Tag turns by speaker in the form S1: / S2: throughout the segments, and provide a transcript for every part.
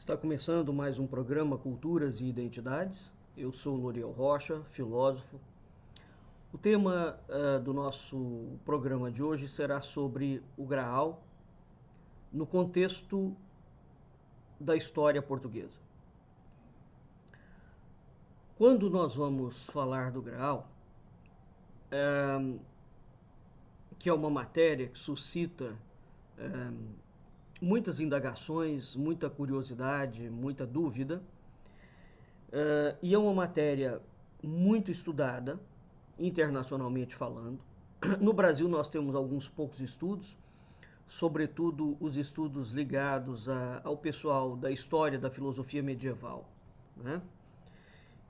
S1: Está começando mais um programa Culturas e Identidades. Eu sou Loriel Rocha, filósofo. O tema do nosso programa de hoje será sobre o Graal no contexto da história portuguesa. Quando nós vamos falar do Graal, que é uma matéria que suscita muitas indagações, muita curiosidade, muita dúvida, e é uma matéria muito estudada, internacionalmente falando. No Brasil nós temos alguns poucos estudos, sobretudo os estudos ligados ao pessoal da história da filosofia medieval, né?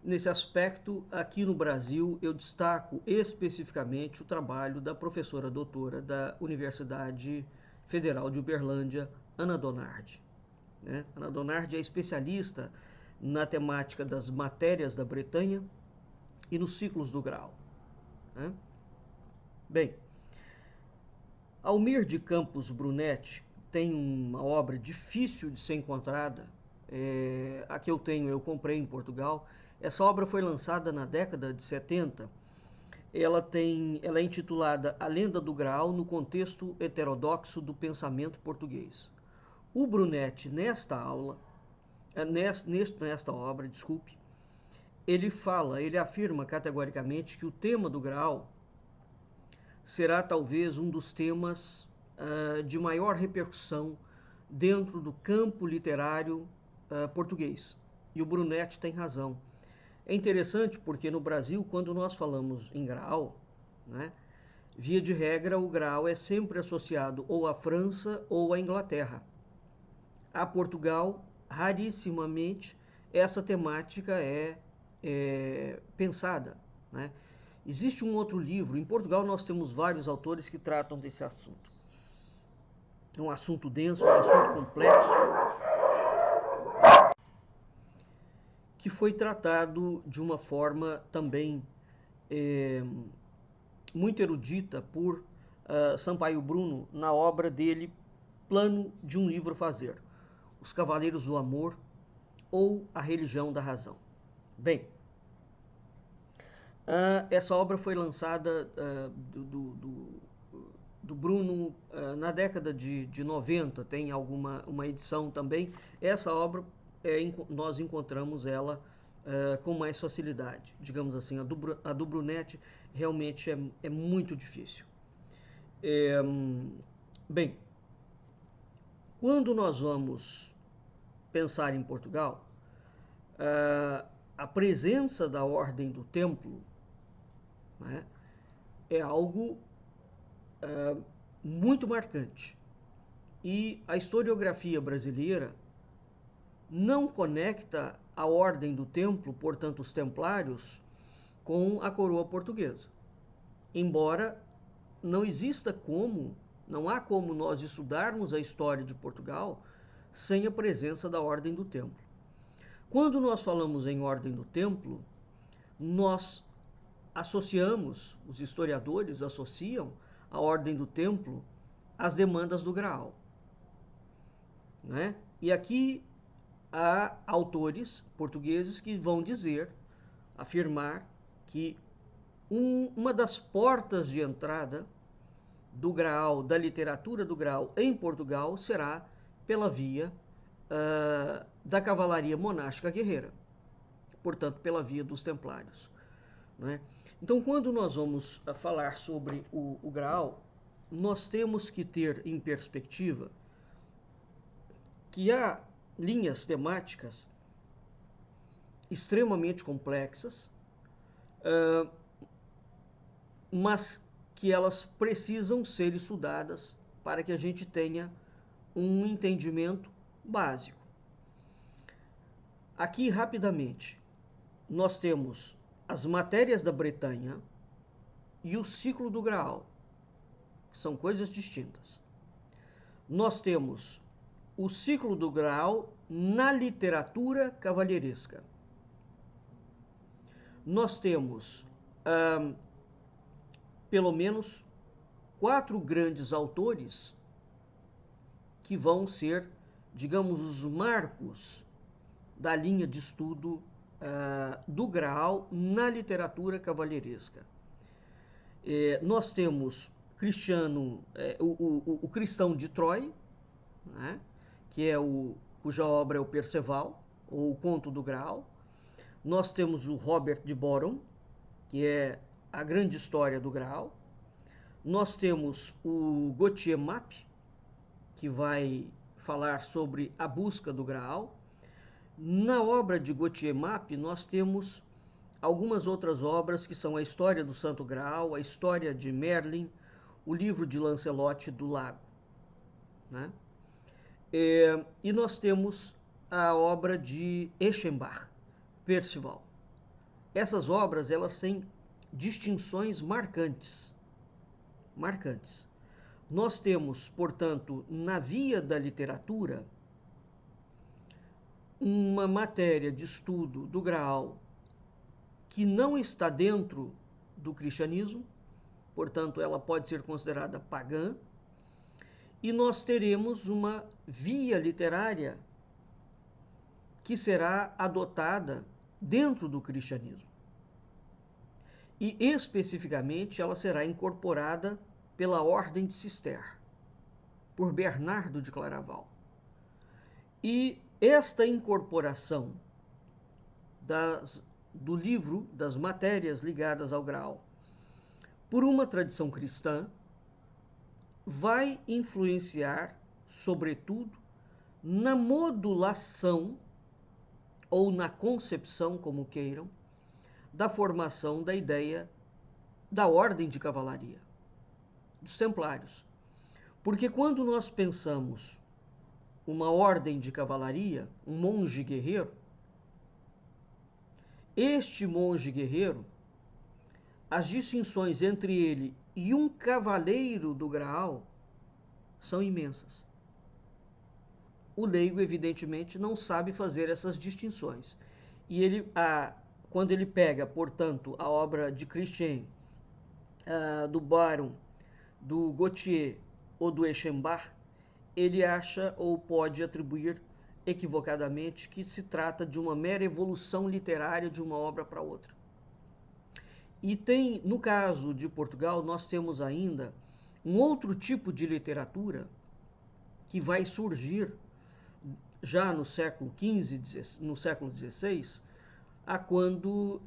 S1: Nesse aspecto, aqui no Brasil, eu destaco especificamente o trabalho da professora doutora da Universidade Federal de Uberlândia, Ana Donardi, né? Ana Donardi é especialista na temática das matérias da Bretanha e nos ciclos do Graal, né? Bem, Almir de Campos Brunetti tem uma obra difícil de ser encontrada, a que eu comprei em Portugal. Essa obra foi lançada na década de 70. Ela é intitulada A Lenda do Graal no contexto heterodoxo do pensamento português. O Brunetti, nesta obra, ele afirma categoricamente que o tema do Graal será talvez um dos temas de maior repercussão dentro do campo literário português. E o Brunetti tem razão. É interessante porque no Brasil, quando nós falamos em Graal, né, via de regra, o Graal é sempre associado ou à França ou à Inglaterra. A Portugal, rarissimamente, essa temática é pensada, né? Existe um outro livro, em Portugal nós temos vários autores que tratam desse assunto. É um assunto denso, um assunto complexo, que foi tratado de uma forma também muito erudita por Sampaio Bruno na obra dele Plano de um Livro Fazer, Os Cavaleiros do Amor ou A Religião da Razão. Bem, essa obra foi lançada do Bruno na década de 90, tem uma edição também. Essa obra nós encontramos ela com mais facilidade, digamos assim. A do Brunetti realmente é muito difícil. Bem, quando nós vamos pensar em Portugal, a presença da Ordem do Templo, né, é algo muito marcante. E a historiografia brasileira não conecta a Ordem do Templo, portanto os Templários, com a coroa portuguesa. Embora não há como nós estudarmos a história de Portugal sem a presença da Ordem do Templo. Quando nós falamos em Ordem do Templo, nós os historiadores associam a Ordem do Templo às demandas do Graal, né? E aqui há autores portugueses que vão afirmar que uma das portas de entrada do Graal, da literatura do Graal em Portugal, será pela via da cavalaria monástica guerreira, portanto, pela via dos Templários, né? Então, quando nós vamos falar sobre o Graal, nós temos que ter em perspectiva que há linhas temáticas extremamente complexas, mas que elas precisam ser estudadas para que a gente tenha um entendimento básico. Aqui, rapidamente, nós temos as matérias da Bretanha e o ciclo do Graal, que são coisas distintas. Nós temos o ciclo do Graal na literatura cavalheiresca. Nós temos pelo menos 4 grandes autores que vão ser, digamos, os marcos da linha de estudo do Graal na literatura cavalheiresca. Nós temos o Cristão de Troia, né, que cuja obra é o Perceval, ou o Conto do Graal. Nós temos o Robert de Boron, que é a grande história do Graal. Nós temos o Gautier Mapp, que vai falar sobre a busca do Graal. Na obra de Gautier Mapp, nós temos algumas outras obras que são a História do Santo Graal, a História de Merlin, o livro de Lancelot do Lago, né? E nós temos a obra de Eschenbach, Percival. Essas obras, elas têm distinções marcantes. Nós temos, portanto, na via da literatura, uma matéria de estudo do Graal que não está dentro do cristianismo, portanto, ela pode ser considerada pagã, e nós teremos uma via literária que será adotada dentro do cristianismo. E, especificamente, ela será incorporada pela Ordem de Cister, por Bernardo de Claraval. E esta incorporação do livro, das matérias ligadas ao Graal, por uma tradição cristã, vai influenciar, sobretudo, na modulação, ou na concepção, como queiram, da formação da ideia da ordem de cavalaria, dos templários. Porque quando nós pensamos uma ordem de cavalaria, um monge guerreiro, este monge guerreiro, as distinções entre ele e um cavaleiro do Graal são imensas. O leigo, evidentemente, não sabe fazer essas distinções. E quando ele pega, portanto, a obra de Christian, do Boron, do Gautier ou do Eschenbach, ele acha ou pode atribuir equivocadamente que se trata de uma mera evolução literária de uma obra para outra. E no caso de Portugal, nós temos ainda um outro tipo de literatura que vai surgir já no século XV, no século XVI, a quando,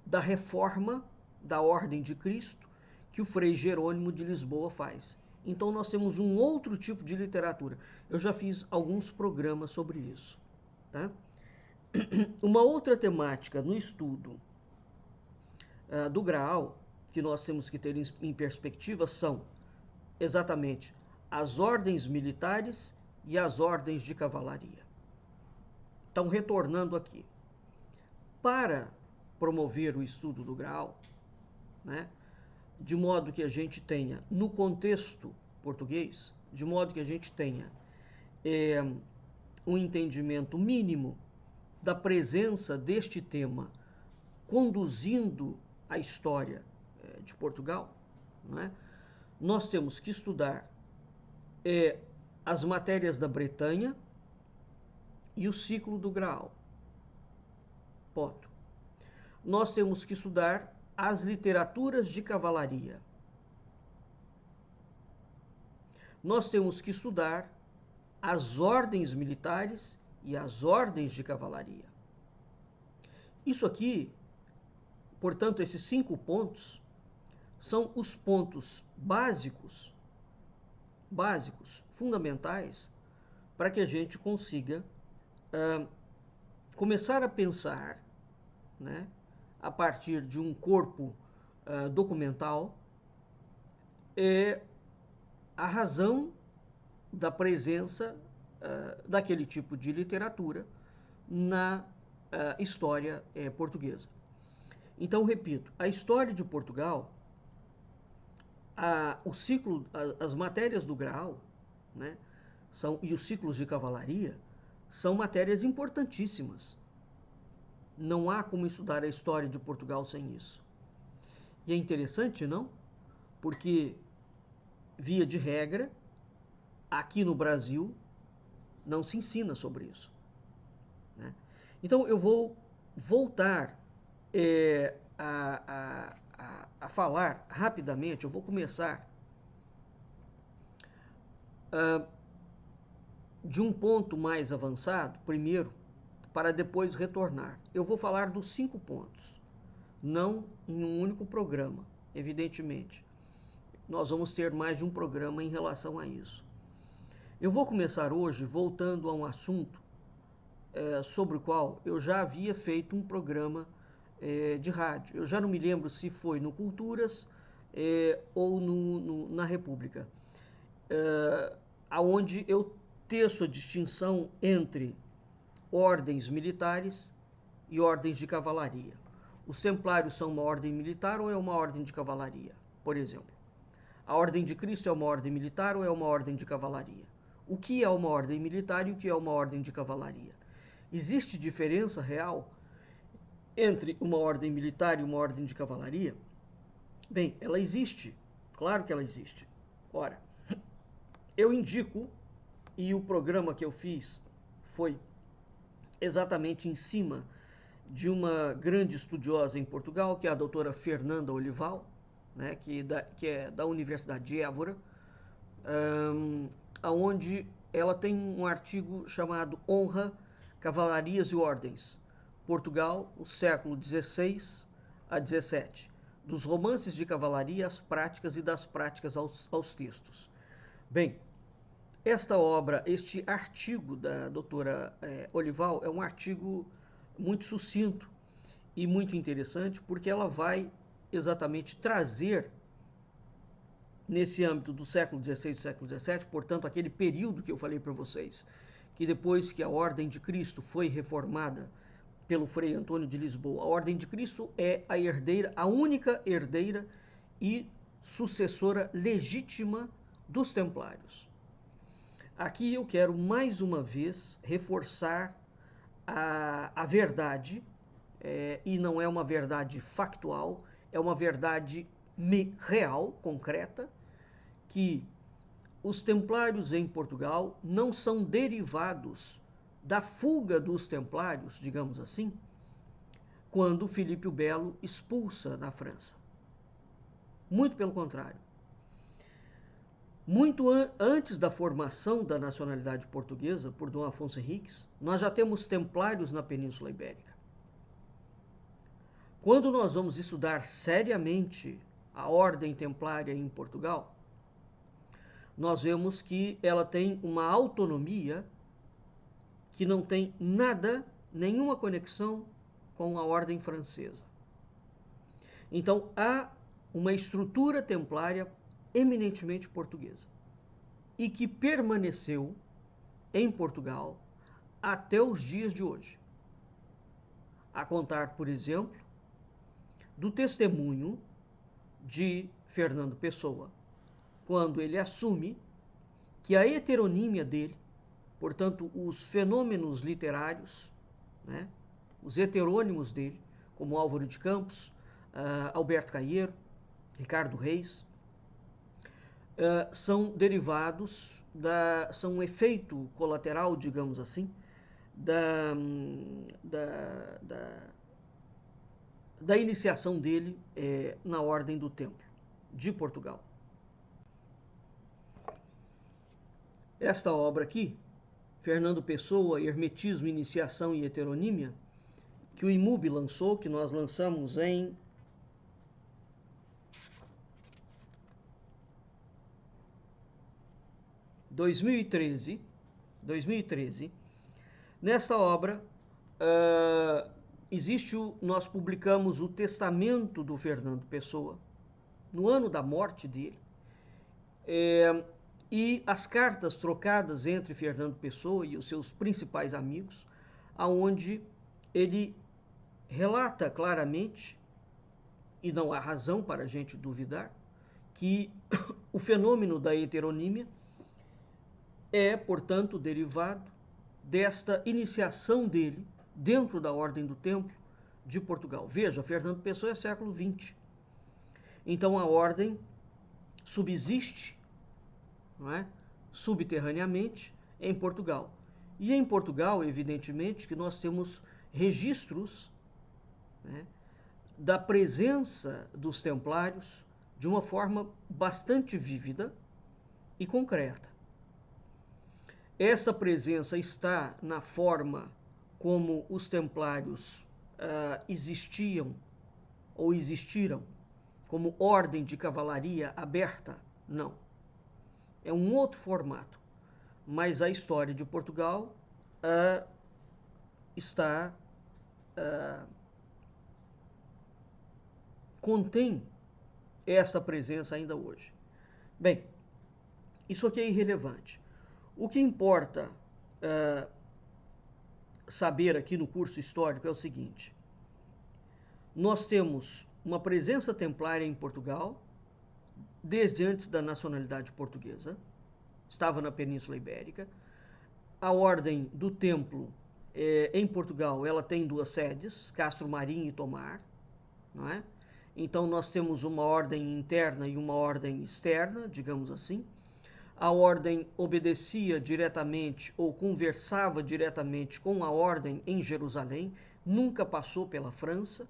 S1: da reforma da Ordem de Cristo que o Frei Jerônimo de Lisboa faz. Então nós temos um outro tipo de literatura. Eu já fiz alguns programas sobre isso, tá? Uma outra temática no estudo do Graal, que nós temos que ter em perspectiva, são exatamente as ordens militares e as ordens de cavalaria. Então, retornando aqui, para promover o estudo do Graal, né, de modo que a gente tenha, no contexto português, de modo que a gente tenha um entendimento mínimo da presença deste tema conduzindo a história de Portugal, né, nós temos que estudar as matérias da Bretanha e o ciclo do Graal. Ponto. Nós temos que estudar as literaturas de cavalaria. Nós temos que estudar as ordens militares e as ordens de cavalaria. Isso aqui, portanto, esses 5 pontos são os pontos básicos, fundamentais, para que a gente consiga começar a pensar, né, a partir de um corpo documental, a razão da presença daquele tipo de literatura na história portuguesa. Então, repito, a história de Portugal, o ciclo, as matérias do Graal, né, e os ciclos de cavalaria são matérias importantíssimas. Não há como estudar a história de Portugal sem isso. E é interessante, não? Porque, via de regra, aqui no Brasil não se ensina sobre isso, né? Então eu vou voltar a falar rapidamente, eu vou começar de um ponto mais avançado, primeiro, para depois retornar. Eu vou falar dos 5 pontos, não em um único programa, evidentemente. Nós vamos ter mais de um programa em relação a isso. Eu vou começar hoje voltando a um assunto sobre o qual eu já havia feito um programa de rádio. Eu já não me lembro se foi no Culturas ou na República, aonde eu teço a distinção entre ordens militares e ordens de cavalaria. Os templários são uma ordem militar ou é uma ordem de cavalaria, por exemplo? A ordem de Cristo é uma ordem militar ou é uma ordem de cavalaria? O que é uma ordem militar e o que é uma ordem de cavalaria? Existe diferença real entre uma ordem militar e uma ordem de cavalaria? Bem, ela existe, claro que ela existe. Ora, eu indico, e o programa que eu fiz foi exatamente em cima de uma grande estudiosa em Portugal, que é a doutora Fernanda Olival, né, que é da Universidade de Évora, onde ela tem um artigo chamado Honra, Cavalarias e Ordens, Portugal, o século XVI a XVII, dos romances de cavalaria às práticas e das práticas aos textos. Bem, esta obra, este artigo da doutora Olival é um artigo muito sucinto e muito interessante, porque ela vai exatamente trazer, nesse âmbito do século XVI e século XVII, portanto, aquele período que eu falei para vocês, que depois que a Ordem de Cristo foi reformada pelo Frei Antônio de Lisboa, a Ordem de Cristo é a herdeira, a única herdeira e sucessora legítima dos Templários. Aqui eu quero mais uma vez reforçar a verdade, e não é uma verdade factual, é uma verdade real, concreta, que os templários em Portugal não são derivados da fuga dos templários, digamos assim, quando Filipe o Belo expulsa na França. Muito pelo contrário. Muito antes da formação da nacionalidade portuguesa por Dom Afonso Henriques, nós já temos templários na Península Ibérica. Quando nós vamos estudar seriamente a ordem templária em Portugal, nós vemos que ela tem uma autonomia que não tem nada, nenhuma conexão com a ordem francesa. Então, há uma estrutura templária eminentemente portuguesa e que permaneceu em Portugal até os dias de hoje. A contar, por exemplo, do testemunho de Fernando Pessoa, quando ele assume que a heteronímia dele, portanto, os fenômenos literários, né, os heterônimos dele, como Álvaro de Campos, Alberto Caeiro, Ricardo Reis, são derivados, são um efeito colateral, digamos assim, da iniciação dele na Ordem do Templo de Portugal. Esta obra aqui, Fernando Pessoa, Hermetismo, Iniciação e Heteronímia, que o IMUB lançou, que nós lançamos em 2013. Nesta obra, nós publicamos o testamento do Fernando Pessoa, no ano da morte dele, e as cartas trocadas entre Fernando Pessoa e os seus principais amigos, aonde ele relata claramente, e não há razão para a gente duvidar, que o fenômeno da heteronímia é, portanto, derivado desta iniciação dele dentro da Ordem do Templo de Portugal. Veja, Fernando Pessoa é século XX. Então a ordem subsiste, não é, subterraneamente em Portugal. E em Portugal, evidentemente, que nós temos registros, né, da presença dos templários de uma forma bastante vívida e concreta. Essa presença está na forma como os templários existiam ou existiram como ordem de cavalaria aberta? Não. É um outro formato. Mas a história de Portugal contém essa presença ainda hoje. Bem, isso aqui é irrelevante. O que importa saber aqui no curso histórico é o seguinte: nós temos uma presença templária em Portugal desde antes da nacionalidade portuguesa, estava na Península Ibérica. A Ordem do Templo em Portugal, ela tem duas sedes, Castro Marim e Tomar, não é? Então nós temos uma ordem interna e uma ordem externa, digamos assim. A ordem obedecia diretamente ou conversava diretamente com a ordem em Jerusalém, nunca passou pela França.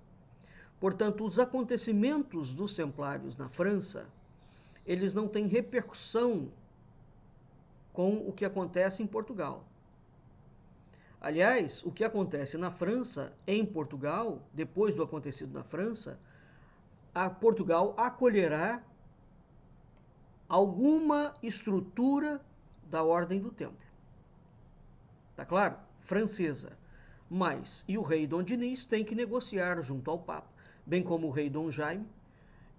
S1: Portanto, os acontecimentos dos templários na França, eles não têm repercussão com o que acontece em Portugal. Aliás, o que acontece na França, em Portugal, depois do acontecido na França, Portugal acolherá alguma estrutura da Ordem do Templo. Tá claro? Francesa. Mas, e o rei Dom Dinis tem que negociar junto ao Papa, bem como o rei Dom Jaime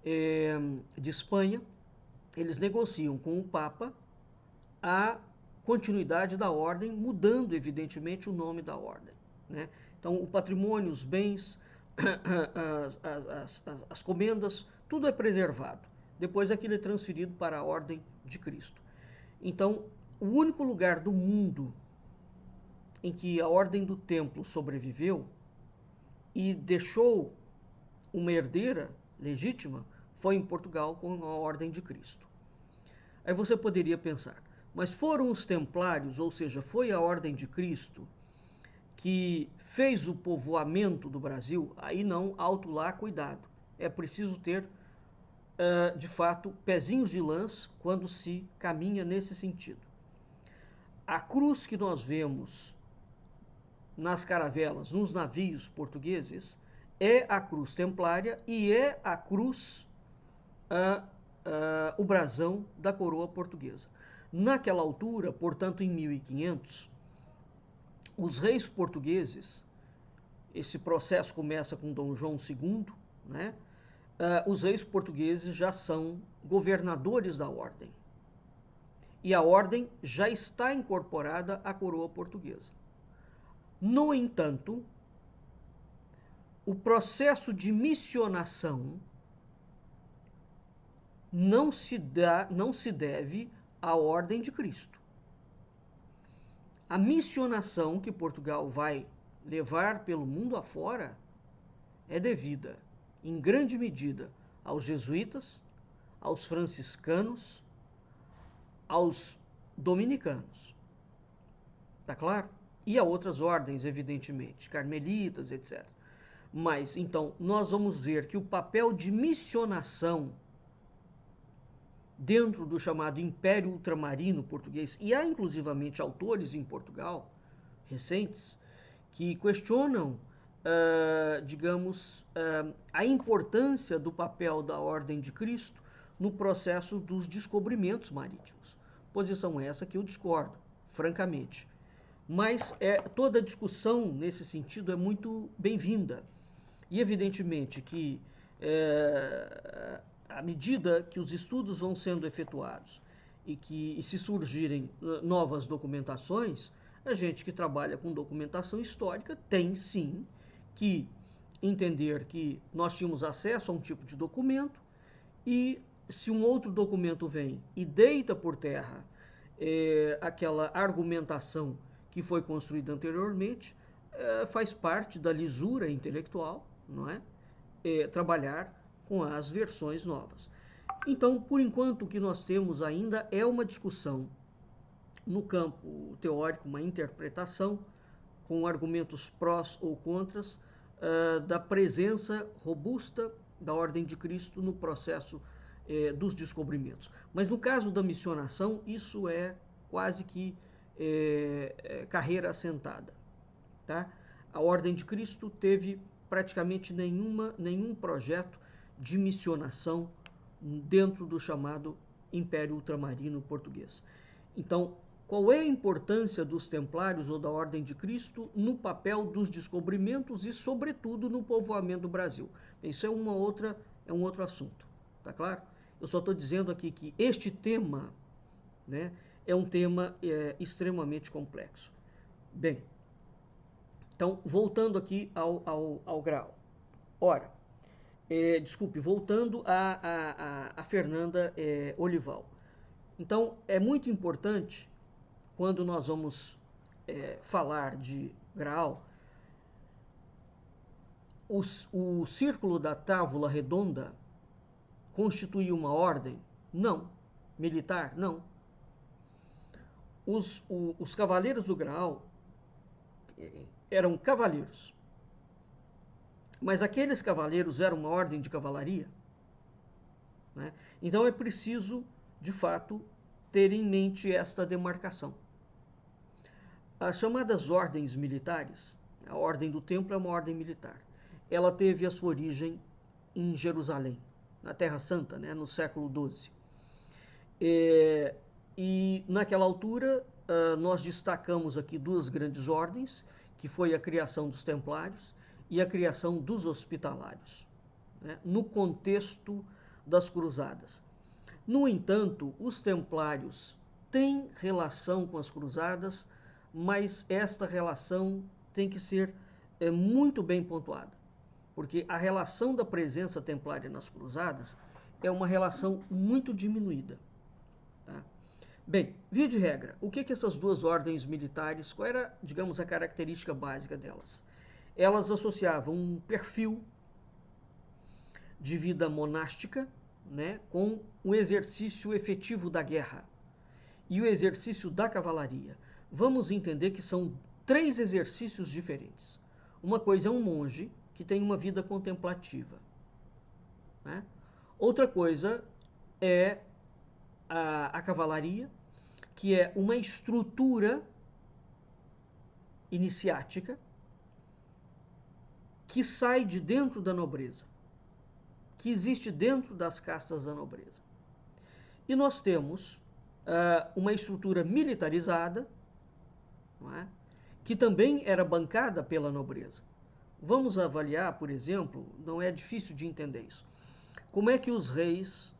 S1: de Espanha, eles negociam com o Papa a continuidade da ordem, mudando, evidentemente, o nome da ordem, né? Então, o patrimônio, os bens, as comendas, tudo é preservado. Depois aquilo é transferido para a Ordem de Cristo. Então, o único lugar do mundo em que a Ordem do Templo sobreviveu e deixou uma herdeira legítima foi em Portugal com a Ordem de Cristo. Aí você poderia pensar, mas foram os templários, ou seja, foi a Ordem de Cristo que fez o povoamento do Brasil? Aí não, alto lá, cuidado. É preciso ter, de fato, pezinhos de lãs quando se caminha nesse sentido. A cruz que nós vemos nas caravelas, nos navios portugueses, é a cruz templária e é a cruz, o brasão da coroa portuguesa. Naquela altura, portanto, em 1500, os reis portugueses, esse processo começa com Dom João II, né? Os reis portugueses já são governadores da ordem. E a ordem já está incorporada à coroa portuguesa. No entanto, o processo de missionação não se deve à Ordem de Cristo. A missionação que Portugal vai levar pelo mundo afora é devida, em grande medida, aos jesuítas, aos franciscanos, aos dominicanos. Tá claro? E a outras ordens, evidentemente, carmelitas, etc. Mas, então, nós vamos ver que o papel de missionação dentro do chamado Império Ultramarino português, e há inclusivamente autores em Portugal, recentes, que questionam, a importância do papel da Ordem de Cristo no processo dos descobrimentos marítimos. Posição essa que eu discordo, francamente. Mas toda a discussão nesse sentido é muito bem-vinda. E evidentemente que à medida que os estudos vão sendo efetuados e se surgirem novas documentações, a gente que trabalha com documentação histórica tem sim que entender que nós tínhamos acesso a um tipo de documento e se um outro documento vem e deita por terra aquela argumentação que foi construída anteriormente, faz parte da lisura intelectual, não é? Trabalhar com as versões novas. Então, por enquanto, o que nós temos ainda é uma discussão no campo teórico, uma interpretação com argumentos prós ou contras da presença robusta da Ordem de Cristo no processo dos descobrimentos. Mas no caso da missionação, isso é quase que carreira assentada. Tá? A Ordem de Cristo teve praticamente nenhum projeto de missionação dentro do chamado Império Ultramarino Português. Então, qual é a importância dos Templários ou da Ordem de Cristo no papel dos descobrimentos e, sobretudo, no povoamento do Brasil? Isso é um outro assunto, tá claro? Eu só estou dizendo aqui que este tema, né, é um tema extremamente complexo. Bem, então, voltando aqui ao Graal. Ora, desculpe, voltando a Fernanda Olival. Então, é muito importante, quando nós vamos falar de Graal, o círculo da Távola Redonda constituía uma ordem? Não. Militar? Não. Os cavaleiros do Graal eram cavaleiros. Mas aqueles cavaleiros eram uma ordem de cavalaria? Né? Então é preciso, de fato, ter em mente esta demarcação. As chamadas ordens militares, a Ordem do Templo é uma ordem militar. Ela teve a sua origem em Jerusalém, na Terra Santa, né, no século XII. E naquela altura, nós destacamos aqui duas grandes ordens, que foi a criação dos Templários e a criação dos Hospitalários, né, no contexto das Cruzadas. No entanto, os Templários têm relação com as Cruzadas, mas esta relação tem que ser muito bem pontuada, porque a relação da presença templária nas Cruzadas é uma relação muito diminuída. Tá? Bem, via de regra, o que essas duas ordens militares, qual era, digamos, a característica básica delas? Elas associavam um perfil de vida monástica, né, com o exercício efetivo da guerra e o exercício da cavalaria. Vamos entender que são três exercícios diferentes. Uma coisa é um monge que tem uma vida contemplativa, né? Outra coisa é a cavalaria, que é uma estrutura iniciática que sai de dentro da nobreza, que existe dentro das castas da nobreza. E nós temos uma estrutura militarizada, não é? Que também era bancada pela nobreza. Vamos avaliar, por exemplo, não é difícil de entender isso, como é que os reis,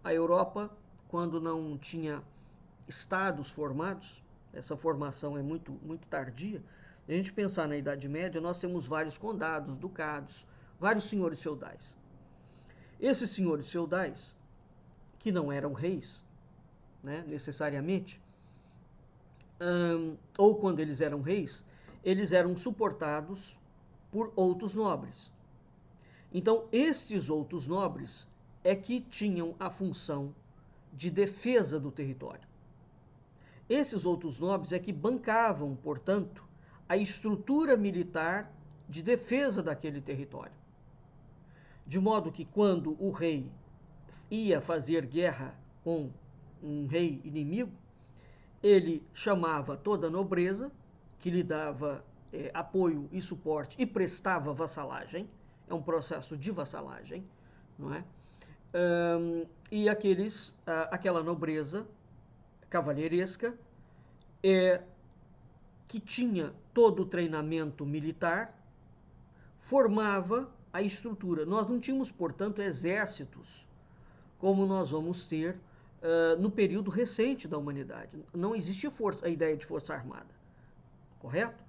S1: a Europa, quando não tinha estados formados, essa formação é muito, muito tardia. Se a gente pensar na Idade Média, nós temos vários condados, ducados, vários senhores feudais. Esses senhores feudais, que não eram reis, né, necessariamente, ou quando eles eram reis, eles eram suportados por outros nobres. Então, estes outros nobres é que tinham a função de defesa do território. Esses outros nobres é que bancavam, portanto, a estrutura militar de defesa daquele território. De modo que quando o rei ia fazer guerra com um rei inimigo, ele chamava toda a nobreza, que lhe dava apoio e suporte e prestava vassalagem, é um processo de vassalagem, não é? E aquela nobreza cavalheiresca que tinha todo o treinamento militar, formava a estrutura. Nós não tínhamos, portanto, exércitos como nós vamos ter no período recente da humanidade. Não existia a ideia de força armada, correto?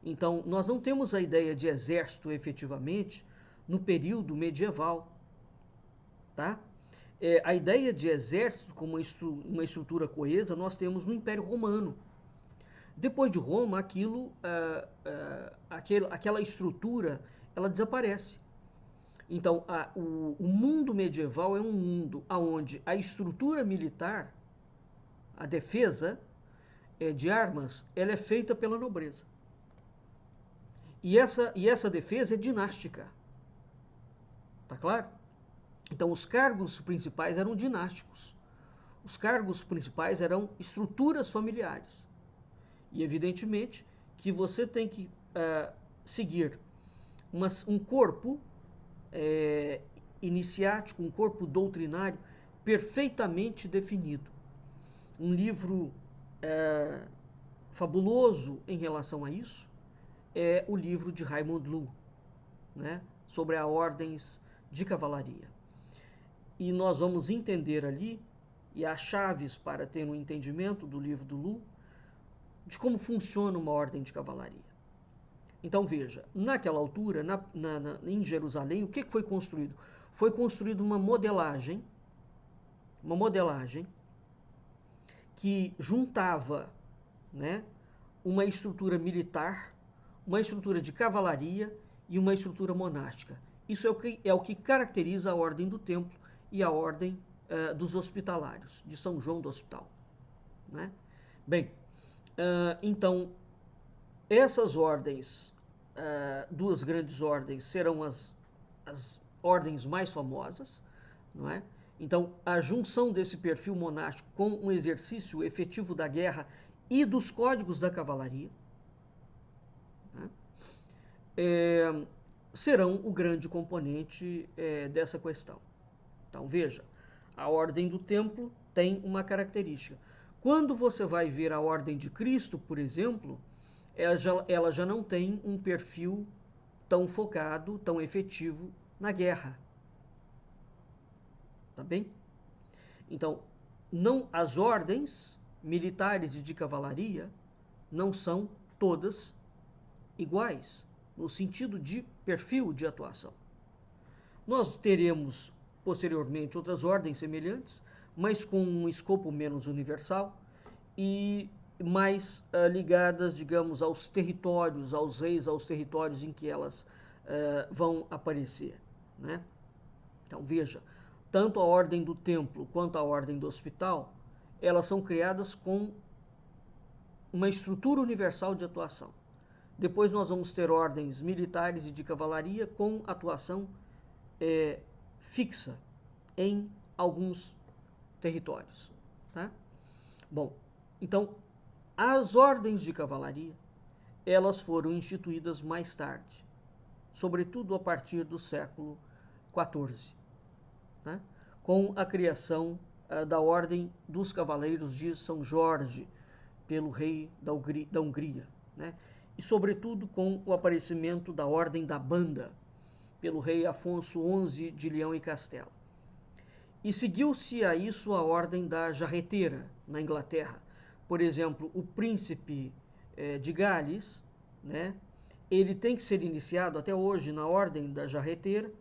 S1: Então, nós não temos a ideia de exército efetivamente no período medieval, tá? A ideia de exército como uma estrutura coesa nós temos no Império Romano. Depois de Roma, aquela estrutura, ela desaparece. Então, o mundo medieval é um mundo onde a estrutura militar, a defesa, de armas, ela é feita pela nobreza. E essa defesa é dinástica. Tá claro? Então, os cargos principais eram dinásticos. Os cargos principais eram estruturas familiares. E, evidentemente, que você tem que seguir um corpo iniciático, um corpo doutrinário perfeitamente definido. Um livro fabuloso em relação a isso é o livro de Raymond Lull, né, sobre as ordens de cavalaria. E nós vamos entender ali, e há chaves para ter um entendimento do livro do Lull, de como funciona uma ordem de cavalaria. Então veja, naquela altura, em Jerusalém, o que foi construído? Foi construída uma modelagem que juntava, né, uma estrutura militar, uma estrutura de cavalaria e uma estrutura monástica. Isso é o que caracteriza a ordem do templo e a ordem dos hospitalários, de São João do Hospital. Né? Bem, então, essas ordens, duas grandes ordens, serão as ordens mais famosas, não é? Então, a junção desse perfil monástico com um exercício efetivo da guerra e dos códigos da cavalaria, né, serão o grande componente dessa questão. Então, veja, a ordem do templo tem uma característica. Quando você vai ver a ordem de Cristo, por exemplo, ela já não tem um perfil tão focado, tão efetivo na guerra. Tá bem? Então, as ordens militares e de cavalaria não são todas iguais, no sentido de perfil de atuação. Nós teremos, posteriormente, outras ordens semelhantes, mas com um escopo menos universal e mais ligadas, digamos, aos territórios, aos reis, aos territórios em que elas vão aparecer, né? Então, veja, tanto a ordem do templo quanto a ordem do hospital, elas são criadas com uma estrutura universal de atuação. Depois nós vamos ter ordens militares e de cavalaria com atuação fixa em alguns territórios. Tá? Bom, então, as ordens de cavalaria, elas foram instituídas mais tarde, sobretudo a partir do século XIV, né? Com a criação da Ordem dos Cavaleiros de São Jorge, pelo rei da Hungria, né? E, sobretudo, com o aparecimento da Ordem da Banda, pelo rei Afonso XI de Leão e Castela. E seguiu-se a isso a Ordem da Jarreteira, na Inglaterra. Por exemplo, o príncipe de Gales, né? Ele tem que ser iniciado até hoje na Ordem da Jarreteira,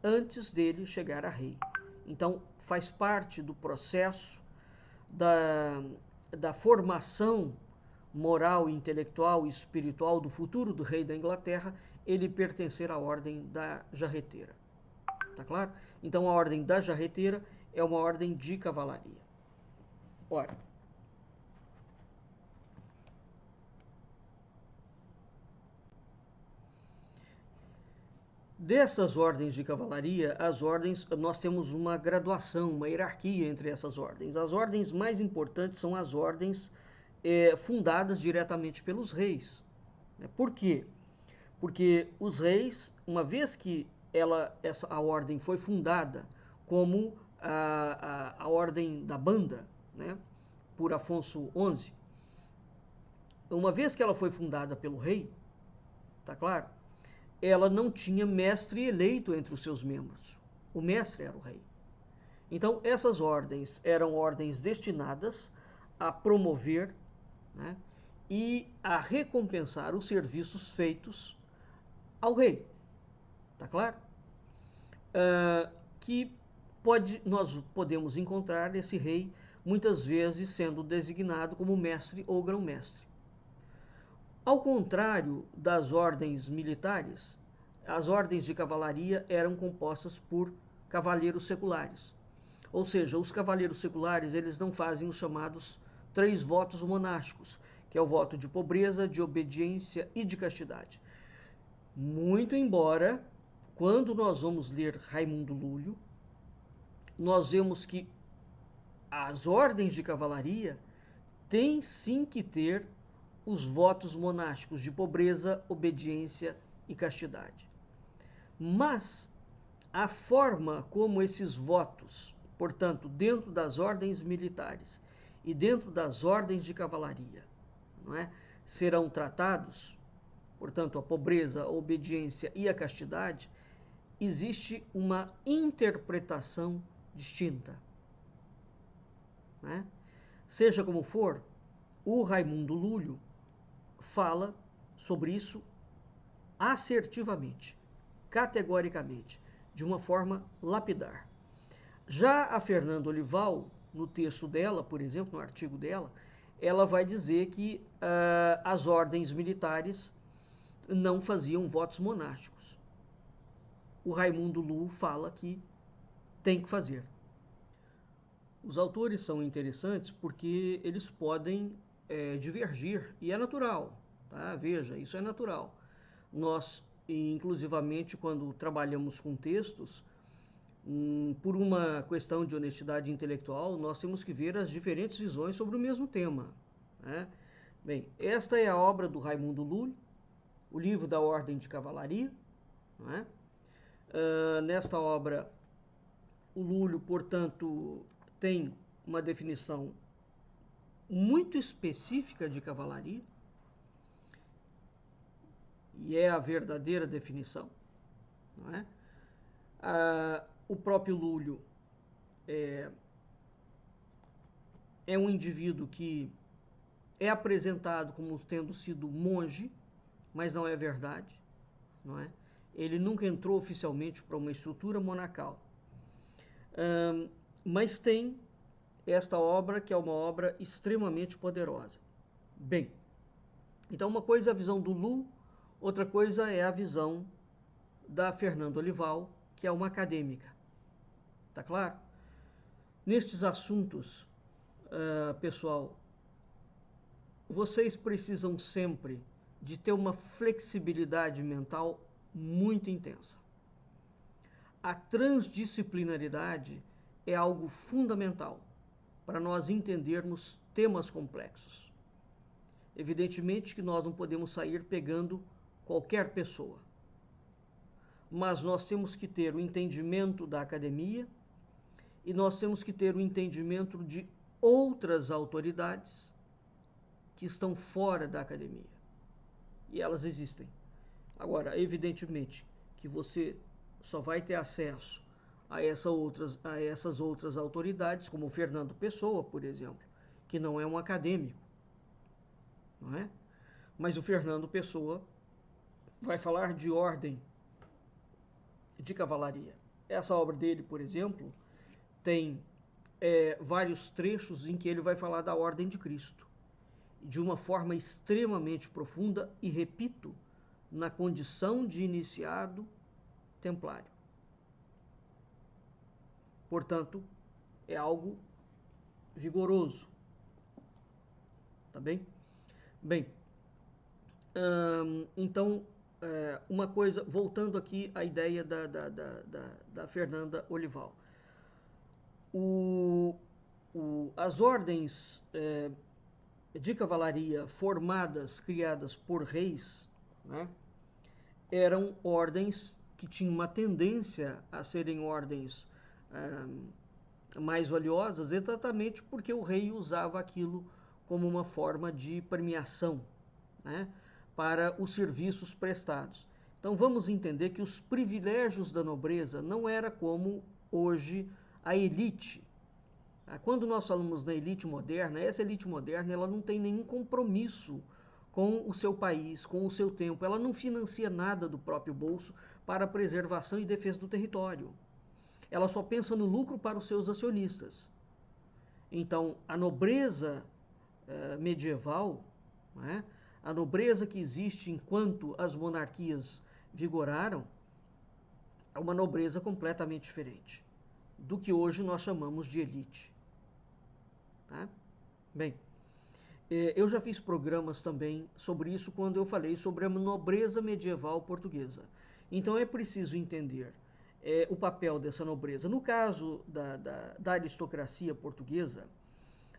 S1: antes dele chegar a rei. Então, faz parte do processo da formação moral, intelectual e espiritual do futuro do rei da Inglaterra, ele pertencer à Ordem da Jarreteira. Tá claro? Então, a Ordem da Jarreteira é uma ordem de cavalaria. Ora, dessas ordens de cavalaria, nós temos uma graduação, uma hierarquia entre essas ordens. As ordens mais importantes são as ordens fundadas diretamente pelos reis. Por quê? Porque os reis, uma vez que a ordem foi fundada como a Ordem da Banda, né, por Afonso XI, uma vez que ela foi fundada pelo rei, tá claro? Ela não tinha mestre eleito entre os seus membros. O mestre era o rei. Então, essas ordens eram ordens destinadas a promover, né, e a recompensar os serviços feitos ao rei. Tá claro? Nós podemos encontrar esse rei muitas vezes sendo designado como mestre ou grão-mestre. Ao contrário das ordens militares, as ordens de cavalaria eram compostas por cavaleiros seculares. Ou seja, os cavaleiros seculares, eles não fazem os chamados 3 votos monásticos, que é o voto de pobreza, de obediência e de castidade. Muito embora, quando nós vamos ler Raimundo Lúlio, nós vemos que as ordens de cavalaria têm sim que ter os votos monásticos de pobreza, obediência e castidade. Mas a forma como esses votos, portanto, dentro das ordens militares e dentro das ordens de cavalaria, não é, serão tratados, portanto, a pobreza, a obediência e a castidade, existe uma interpretação distinta. Né? Seja como for, o Raimundo Lúlio fala sobre isso assertivamente, categoricamente, de uma forma lapidar. Já a Fernanda Olival, no texto dela, por exemplo, no artigo dela, ela vai dizer que as ordens militares não faziam votos monásticos. O Raimundo Lúlio fala que tem que fazer. Os autores são interessantes porque eles podem divergir, e é natural, tá? Veja, isso é natural. Nós, inclusivamente, quando trabalhamos com textos, por uma questão de honestidade intelectual, nós temos que ver as diferentes visões sobre o mesmo tema. Né? Bem, esta é a obra do Raimundo Lúlio, o livro da Ordem de Cavalaria. Né? Nesta obra, o Lúlio, portanto, tem uma definição muito específica de cavalaria, e é a verdadeira definição. Não é? O próprio Lúlio é um indivíduo que é apresentado como tendo sido monge, mas não é verdade, não é? Ele nunca entrou oficialmente para uma estrutura monacal. Mas tem esta obra, que é uma obra extremamente poderosa. Bem, então uma coisa é a visão do Lúlio, outra coisa é a visão da Fernanda Olival, que é uma acadêmica. Tá claro? Nestes assuntos, pessoal, vocês precisam sempre de ter uma flexibilidade mental muito intensa. A transdisciplinaridade é algo fundamental para nós entendermos temas complexos. Evidentemente que nós não podemos sair pegando qualquer pessoa, mas nós temos que ter o entendimento da academia e nós temos que ter o entendimento de outras autoridades que estão fora da academia. E elas existem. Agora, evidentemente que você só vai ter acesso a essas outras autoridades, como o Fernando Pessoa, por exemplo, que não é um acadêmico, não é? Mas o Fernando Pessoa vai falar de ordem de cavalaria. Essa obra dele, por exemplo, tem vários trechos em que ele vai falar da ordem de Cristo, de uma forma extremamente profunda e, repito, na condição de iniciado templário. Portanto, é algo vigoroso. Tá bem? Bem, então, uma coisa, voltando aqui à ideia da Fernanda Olival. As ordens de cavalaria formadas, criadas por reis, né, eram ordens que tinham uma tendência a serem ordens mais valiosas, exatamente porque o rei usava aquilo como uma forma de premiação, né, para os serviços prestados. Então vamos entender que os privilégios da nobreza não era como hoje a elite. Quando nós falamos da elite moderna, essa elite moderna ela não tem nenhum compromisso com o seu país, com o seu tempo. Ela não financia nada do próprio bolso para a preservação e defesa do território. Ela só pensa no lucro para os seus acionistas. Então, a nobreza medieval, né, a nobreza que existe enquanto as monarquias vigoraram, é uma nobreza completamente diferente do que hoje nós chamamos de elite. Tá? Bem, Eu já fiz programas também sobre isso quando eu falei sobre a nobreza medieval portuguesa. Então é preciso entender o papel dessa nobreza. No caso da aristocracia portuguesa,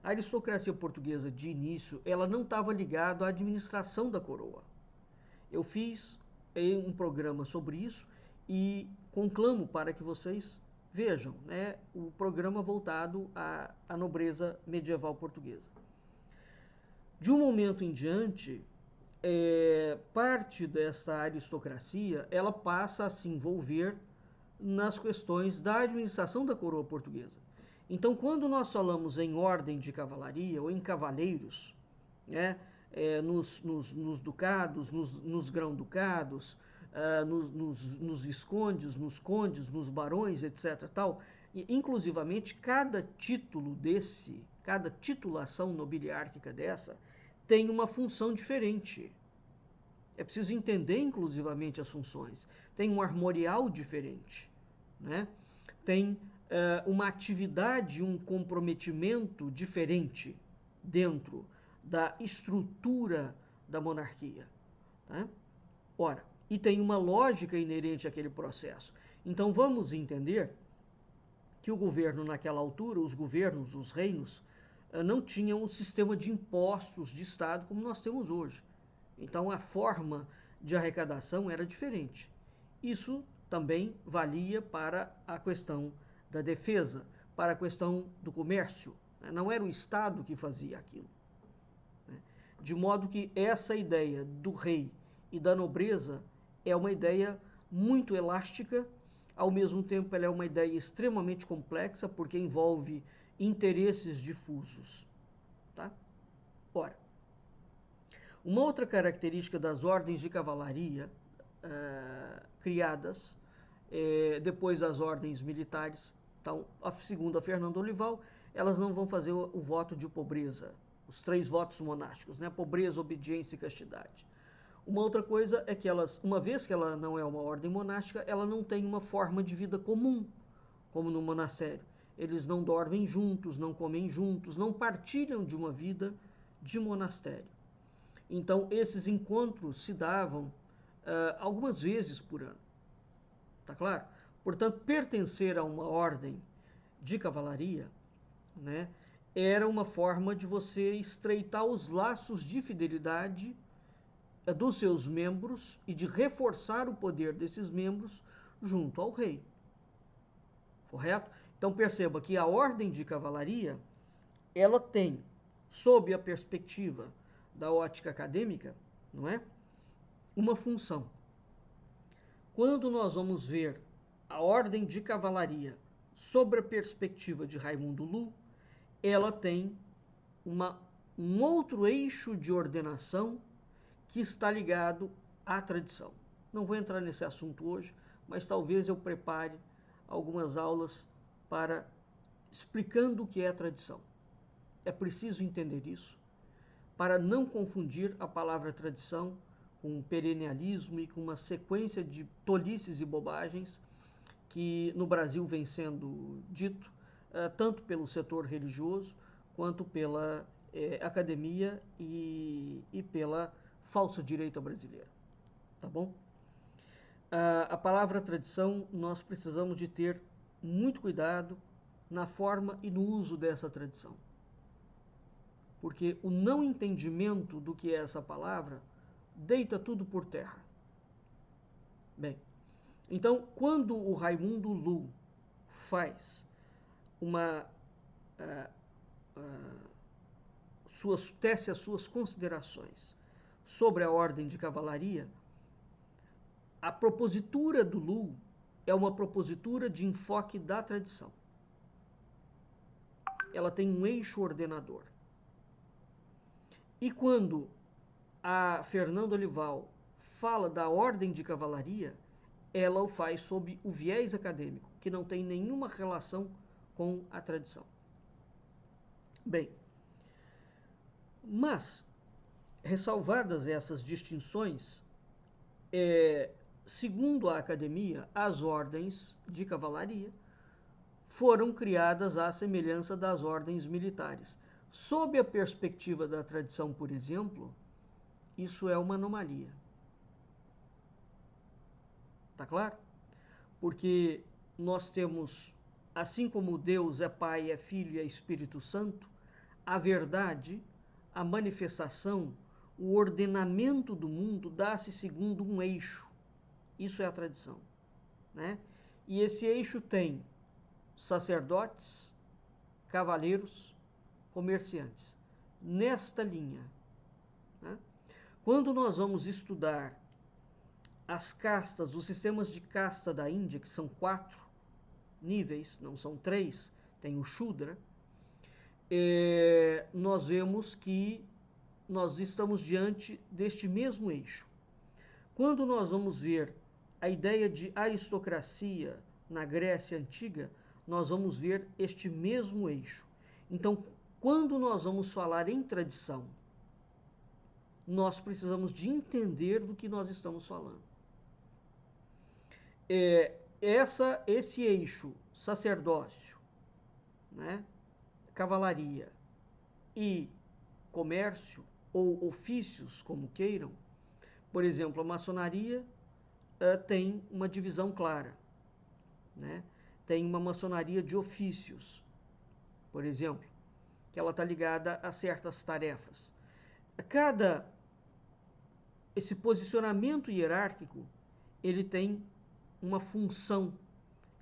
S1: a aristocracia portuguesa de início, ela não estava ligada à administração da coroa. Eu fiz um programa sobre isso e conclamo para que vocês vejam, né, o programa voltado à nobreza medieval portuguesa. De um momento em diante, parte dessa aristocracia ela passa a se envolver nas questões da administração da coroa portuguesa. Então, quando nós falamos em ordem de cavalaria ou em cavaleiros, né, nos ducados, nos grão-ducados, nos viscondes, nos condes, nos barões, etc. Tal, e, inclusivamente, cada título desse, cada titulação nobiliárquica dessa, tem uma função diferente. É preciso entender, inclusivamente, as funções. Tem um armorial diferente, né? Tem uma atividade, um comprometimento diferente dentro da estrutura da monarquia. Tá? Ora, e tem uma lógica inerente àquele processo. Então vamos entender que o governo naquela altura, os governos, os reinos, não tinham o sistema de impostos de Estado como nós temos hoje. Então a forma de arrecadação era diferente. Isso também valia para a questão da defesa, para a questão do comércio. Não era o Estado que fazia aquilo. De modo que essa ideia do rei e da nobreza é uma ideia muito elástica, ao mesmo tempo ela é uma ideia extremamente complexa, porque envolve interesses difusos. Tá? Ora, uma outra característica das ordens de cavalaria criadas depois das ordens militares, então, segundo a Fernando Olival, elas não vão fazer o voto de pobreza, os 3 votos monásticos, né? Pobreza, obediência e castidade. Uma outra coisa é que elas, uma vez que ela não é uma ordem monástica, ela não tem uma forma de vida comum, como no monastério. Eles não dormem juntos, não comem juntos, não partilham de uma vida de monastério. Então, esses encontros se davam algumas vezes por ano. Tá claro? Portanto, pertencer a uma ordem de cavalaria, né, era uma forma de você estreitar os laços de fidelidade dos seus membros e de reforçar o poder desses membros junto ao rei. Correto? Então perceba que a ordem de cavalaria, ela tem, sob a perspectiva da ótica acadêmica, não é? Uma função. Quando nós vamos ver a ordem de cavalaria sob a perspectiva de Raimundo Lu, ela tem um outro eixo de ordenação que está ligado à tradição. Não vou entrar nesse assunto hoje, mas talvez eu prepare algumas aulas para explicando o que é tradição. É preciso entender isso para não confundir a palavra tradição com um perennialismo e com uma sequência de tolices e bobagens que no Brasil vem sendo dito tanto pelo setor religioso quanto pela academia e pela falsa direita brasileira. Tá bom? A palavra tradição, nós precisamos de ter muito cuidado na forma e no uso dessa tradição. Porque o não entendimento do que é essa palavra deita tudo por terra. Bem, então, quando o Raimundo Lu faz tece as suas considerações sobre a ordem de cavalaria, a propositura do Lu é uma propositura de enfoque da tradição. Ela tem um eixo ordenador. E quando a Fernando Olival fala da ordem de cavalaria, ela o faz sob o viés acadêmico, que não tem nenhuma relação com a tradição. Bem, mas, ressalvadas essas distinções, segundo a academia, as ordens de cavalaria foram criadas à semelhança das ordens militares, Sob a perspectiva da tradição, por exemplo, isso é uma anomalia. Tá claro? Porque nós temos, assim como Deus é Pai, é Filho e é Espírito Santo, a verdade, a manifestação, o ordenamento do mundo dá-se segundo um eixo. Isso é a tradição, né? E esse eixo tem sacerdotes, cavaleiros, comerciantes. Nesta linha, né? Quando nós vamos estudar as castas, os sistemas de casta da Índia, que são 4 níveis, não são 3, tem o Shudra, nós vemos que nós estamos diante deste mesmo eixo. Quando nós vamos ver a ideia de aristocracia na Grécia Antiga, nós vamos ver este mesmo eixo. Então, quando nós vamos falar em tradição, nós precisamos de entender do que nós estamos falando. Esse eixo sacerdócio, né, cavalaria e comércio, ou ofícios, como queiram. Por exemplo, a maçonaria tem uma divisão clara, né? Tem uma maçonaria de ofícios, por exemplo, que ela está ligada a certas tarefas. Esse posicionamento hierárquico, ele tem uma função,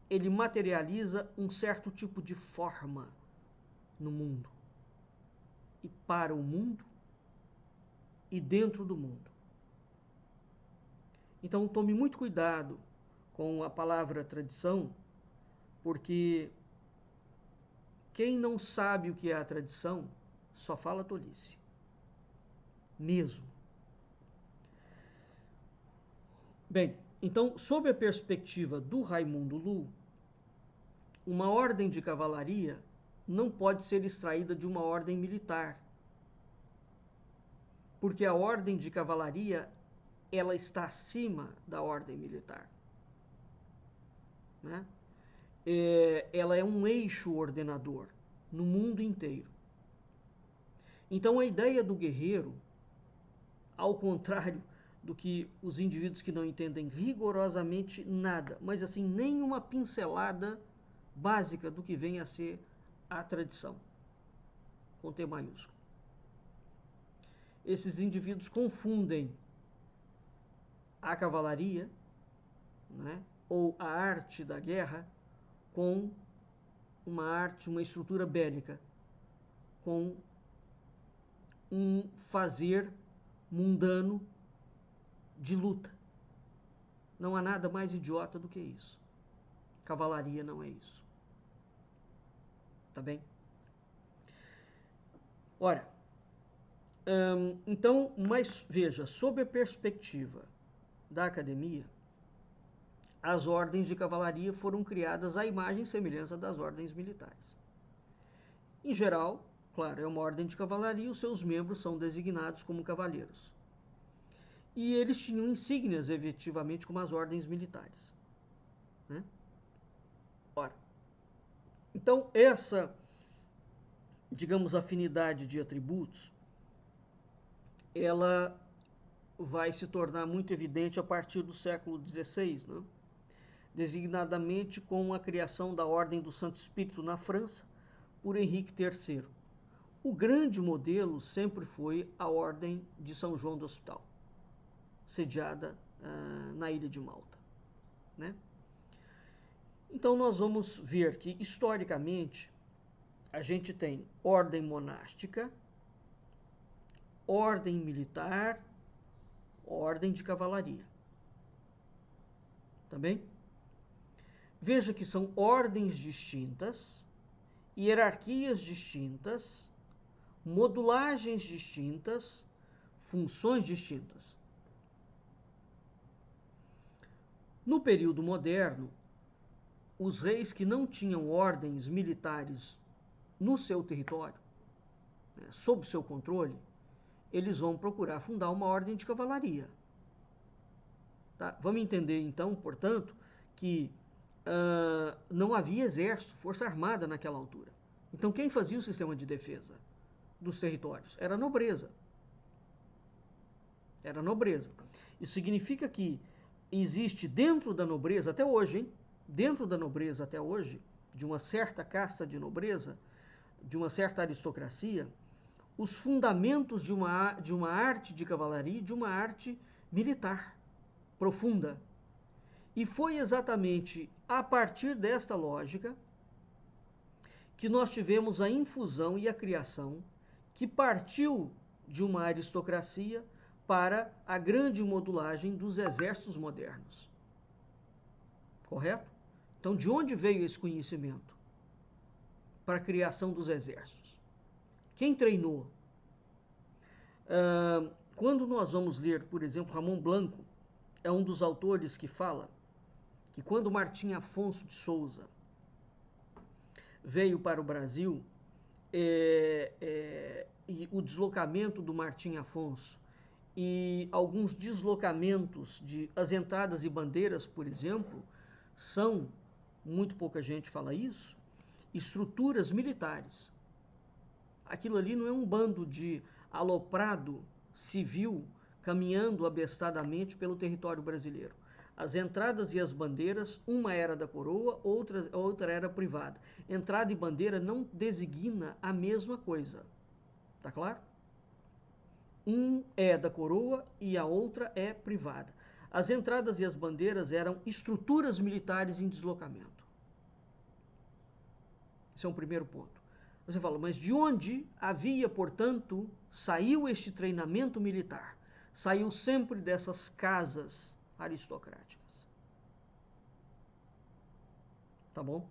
S1: ele materializa um certo tipo de forma no mundo, e para o mundo, e dentro do mundo. Então, tome muito cuidado com a palavra tradição, porque quem não sabe o que é a tradição só fala tolice. Mesmo. Bem, então, sob a perspectiva do Raimundo Lu, uma ordem de cavalaria não pode ser extraída de uma ordem militar. Porque a ordem de cavalaria, ela está acima da ordem militar, né? Ela é um eixo ordenador no mundo inteiro. Então a ideia do guerreiro, ao contrário do que os indivíduos que não entendem rigorosamente nada, mas assim, nem uma pincelada básica do que vem a ser a tradição, com T maiúsculo. Esses indivíduos confundem a cavalaria, né, ou a arte da guerra, com uma arte, uma estrutura bélica, com um fazer mundano de luta. Não há nada mais idiota do que isso. Cavalaria não é isso. Tá bem? Ora, então, mas veja, sob a perspectiva da academia, as ordens de cavalaria foram criadas à imagem e semelhança das ordens militares. Em geral, claro, é uma ordem de cavalaria e os seus membros são designados como cavaleiros. E eles tinham insígnias, efetivamente, como as ordens militares, né? Ora, então essa, digamos, afinidade de atributos, ela vai se tornar muito evidente a partir do século XVI, né? Designadamente com a criação da Ordem do Santo Espírito na França, por Henrique III. O grande modelo sempre foi a Ordem de São João do Hospital, sediada na ilha de Malta, né? Então nós vamos ver que, historicamente, a gente tem ordem monástica, ordem militar, ordem de cavalaria. Tá bem? Veja que são ordens distintas, hierarquias distintas, modulagens distintas, funções distintas. No período moderno, os reis que não tinham ordens militares no seu território, né, sob seu controle, eles vão procurar fundar uma ordem de cavalaria. Tá? Vamos entender, então, portanto, que não havia exército, força armada naquela altura. Então, quem fazia o sistema de defesa? dos territórios, era a nobreza. Era a nobreza. Isso significa que existe dentro da nobreza, até hoje, hein? Dentro da nobreza até hoje, de uma certa casta de nobreza, de uma certa aristocracia, os fundamentos de uma arte de cavalaria, de uma arte militar profunda. E foi exatamente a partir desta lógica que nós tivemos a infusão e a criação que partiu de uma aristocracia para a grande modulagem dos exércitos modernos. Correto? Então, de onde veio esse conhecimento para a criação dos exércitos? Quem treinou? Quando nós vamos ler, por exemplo, Ramon Blanco, é um dos autores que fala que quando Martim Afonso de Souza veio para o Brasil, e o deslocamento do Martim Afonso e alguns deslocamentos as entradas e bandeiras, por exemplo, são, muito pouca gente fala isso, estruturas militares. Aquilo ali não é um bando de aloprado civil caminhando abestadamente pelo território brasileiro. As entradas e as bandeiras, uma era da coroa, outra era privada. Entrada e bandeira não designa a mesma coisa. Tá claro? Um é da coroa e a outra é privada. As entradas e as bandeiras eram estruturas militares em deslocamento. Esse é um primeiro ponto. Você fala, mas de onde havia, portanto, saiu este treinamento militar? Saiu sempre dessas casas aristocráticas. Tá bom?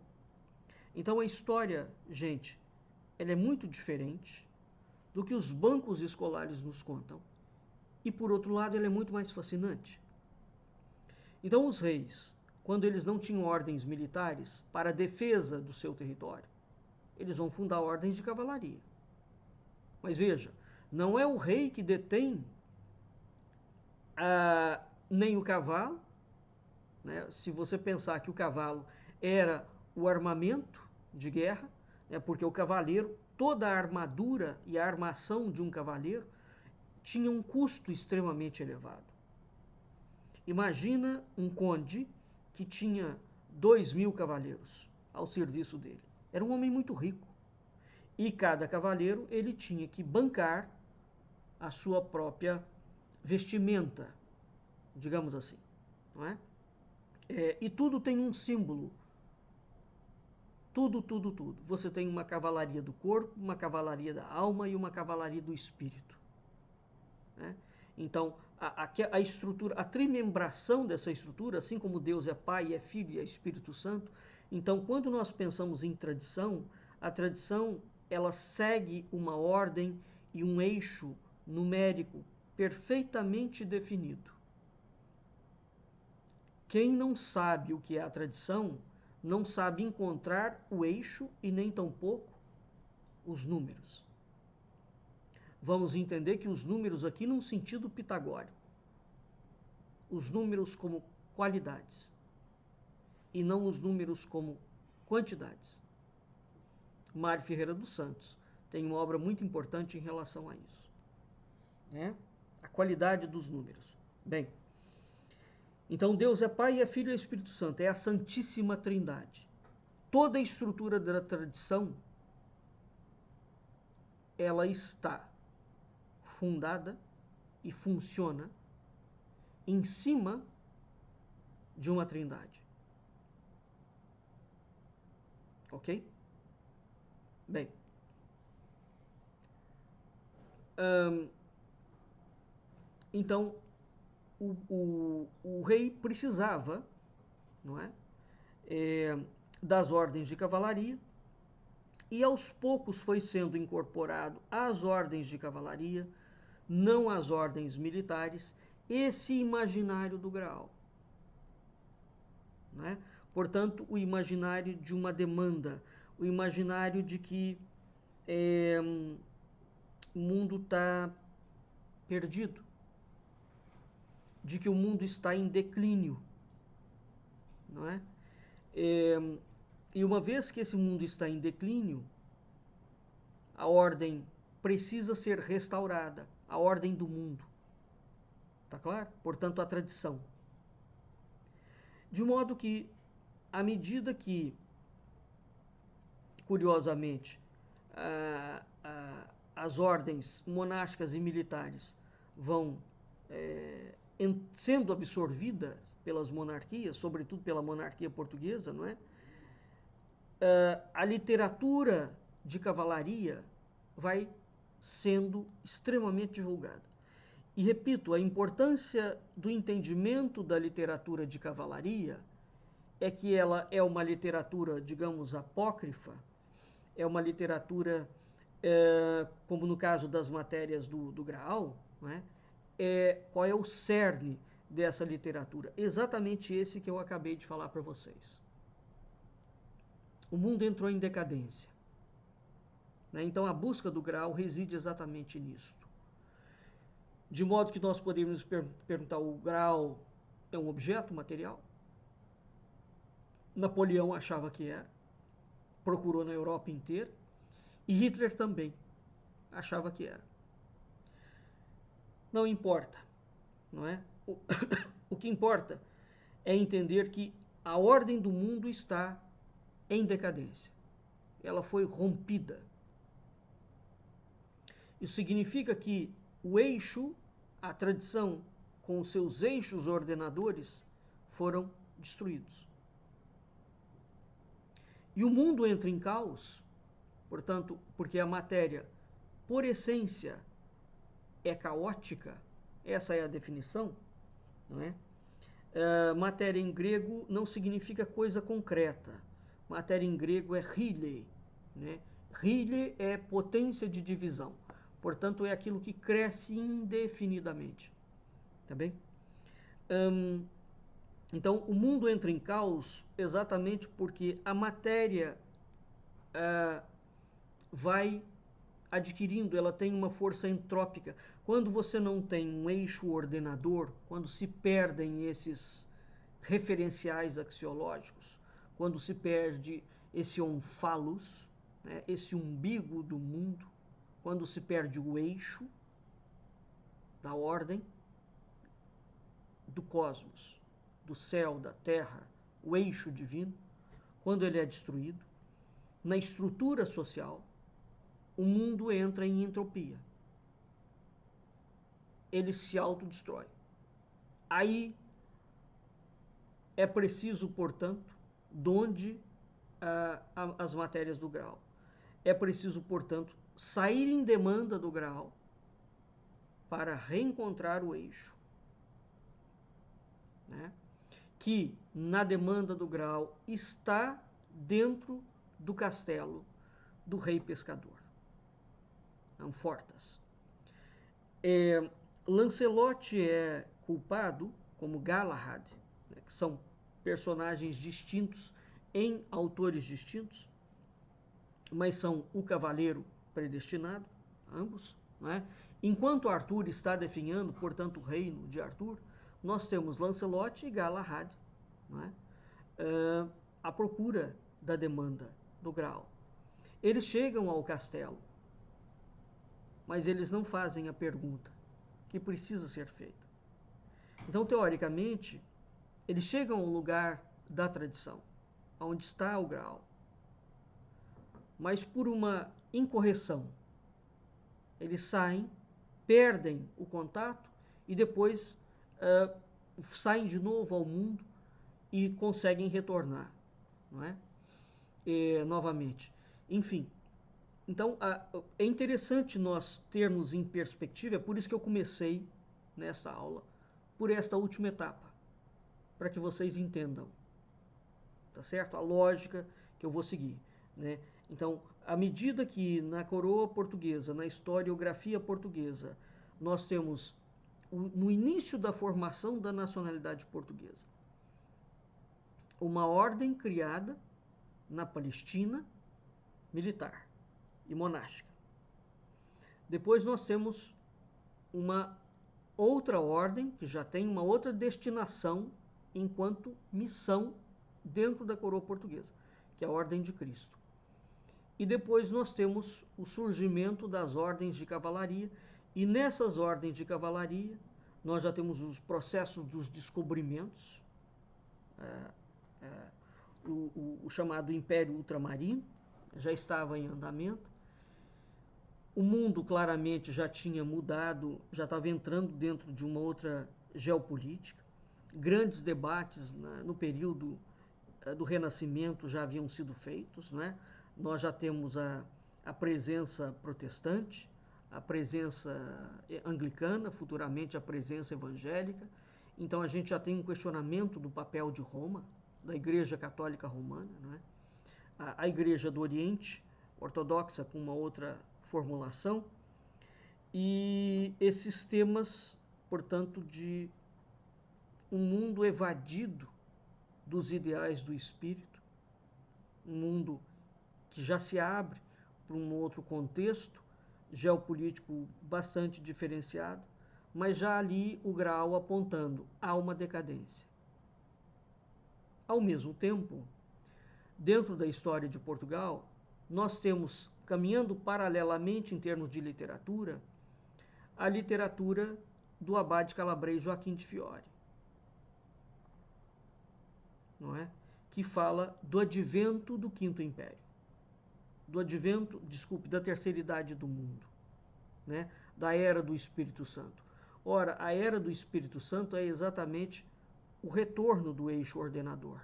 S1: Então a história, gente, ela é muito diferente do que os bancos escolares nos contam. E, por outro lado, ela é muito mais fascinante. Então, os reis, quando eles não tinham ordens militares para a defesa do seu território, eles vão fundar ordens de cavalaria. Mas veja, não é o rei que detém nem o cavalo, né? Se você pensar que o cavalo era o armamento de guerra, né? Porque o cavaleiro, toda a armadura e a armação de um cavaleiro tinha um custo extremamente elevado. Imagina um conde que tinha 2.000 cavaleiros ao serviço dele. Era um homem muito rico. E cada cavaleiro ele tinha que bancar a sua própria vestimenta, digamos assim, não é? E tudo tem um símbolo. Tudo. Você tem uma cavalaria do corpo, uma cavalaria da alma e uma cavalaria do espírito, né? Então, a estrutura, a trimembração dessa estrutura, assim como Deus é Pai, é Filho e é Espírito Santo, então, quando nós pensamos em tradição, a tradição, ela segue uma ordem e um eixo numérico perfeitamente definido. Quem não sabe o que é a tradição, não sabe encontrar o eixo e nem tampouco os números. Vamos entender que os números aqui num sentido pitagórico. Os números como qualidades e não os números como quantidades. Mário Ferreira dos Santos tem uma obra muito importante em relação a isso, né? A qualidade dos números. Bem, então Deus é Pai, é Filho e é Espírito Santo, é a Santíssima Trindade. Toda a estrutura da tradição, ela está fundada e funciona em cima de uma trindade. Ok? Bem, então o rei precisava, não é, das ordens de cavalaria, e aos poucos foi sendo incorporado às ordens de cavalaria, não às ordens militares, esse imaginário do Graal, não é? Portanto, o imaginário de uma demanda, o imaginário de que o mundo está perdido, de que o mundo está em declínio, não é? E uma vez que esse mundo está em declínio, a ordem precisa ser restaurada, a ordem do mundo. Tá claro? Portanto, a tradição. De modo que, à medida que, curiosamente, as ordens monásticas e militares vão sendo absorvidas pelas monarquias, sobretudo pela monarquia portuguesa, não é? A literatura de cavalaria vai sendo extremamente divulgada. E repito, a importância do entendimento da literatura de cavalaria é que ela é uma literatura, digamos, apócrifa, é uma literatura, como no caso das matérias do Graal, né? Qual é o cerne dessa literatura? Exatamente esse que eu acabei de falar para vocês. O mundo entrou em decadência. Né? Então a busca do Graal reside exatamente nisto. De modo que nós podemos perguntar, o Graal é um objeto material? Napoleão achava que era, procurou na Europa inteira, e Hitler também achava que era. Não importa, não é? O que importa é entender que a ordem do mundo está em decadência. Ela foi rompida. Isso significa que o eixo, a tradição, com os seus eixos ordenadores, foram destruídos. E o mundo entra em caos, portanto, porque a matéria, por essência, é caótica, essa é a definição, não é? Matéria em grego não significa coisa concreta. Matéria em grego é hyle, né? Hyle é potência de divisão. Portanto, é aquilo que cresce indefinidamente. Tá bem? Então, o mundo entra em caos exatamente porque a matéria vai adquirindo, ela tem uma força entrópica. Quando você não tem um eixo ordenador, quando se perdem esses referenciais axiológicos, quando se perde esse onfalos, né, esse umbigo do mundo, quando se perde o eixo da ordem do cosmos, do céu, da terra, o eixo divino, quando ele é destruído, na estrutura social, o mundo entra em entropia. Ele se autodestrói. Aí é preciso, portanto, donde as matérias do Graal. É preciso, portanto, sair em demanda do Graal para reencontrar o eixo. Né? Que na demanda do Graal está dentro do castelo do rei pescador. Anfortas. Lancelot é culpado, como Galahad, né, que são personagens distintos em autores distintos, mas são o cavaleiro predestinado, ambos. Né? Enquanto Arthur está definhando, portanto, o reino de Arthur, nós temos Lancelot e Galahad, né? À procura da demanda do Graal. Eles chegam ao castelo, mas eles não fazem a pergunta que precisa ser feita. Então, teoricamente, eles chegam ao lugar da tradição, onde está o Graal. Mas por uma incorreção, eles saem, perdem o contato e depois saem de novo ao mundo e conseguem retornar, não é? Novamente. Enfim, então é interessante nós termos em perspectiva, é por isso que eu comecei nessa aula, por esta última etapa, para que vocês entendam, tá certo? A lógica que eu vou seguir, né? Então, à medida que na coroa portuguesa, na historiografia portuguesa, nós temos no início da formação da nacionalidade portuguesa, uma ordem criada na Palestina, militar e monástica. Depois nós temos uma outra ordem, que já tem uma outra destinação enquanto missão dentro da coroa portuguesa, que é a Ordem de Cristo. E depois nós temos o surgimento das ordens de cavalaria, e nessas ordens de cavalaria nós já temos os processos dos descobrimentos, o chamado Império Ultramarino já estava em andamento. O mundo claramente já tinha mudado, já estava entrando dentro de uma outra geopolítica. Grandes debates no período do Renascimento já haviam sido feitos, né? Nós já temos a presença protestante, a presença anglicana, futuramente a presença evangélica. Então a gente já tem um questionamento do papel de Roma, da Igreja Católica Romana, né? A Igreja do Oriente, ortodoxa, com uma outra formulação, e esses temas, portanto, de um mundo evadido dos ideais do espírito, um mundo que já se abre para um outro contexto geopolítico bastante diferenciado, mas já ali o Graal apontando a uma decadência. Ao mesmo tempo, dentro da história de Portugal, nós temos, caminhando paralelamente em termos de literatura, a literatura do abade calabres Joaquim de Fiore, não é? Que fala do advento do Quinto Império, do advento, da terceira idade do mundo, né? Da era do Espírito Santo. Ora, a era do Espírito Santo é exatamente o retorno do eixo ordenador.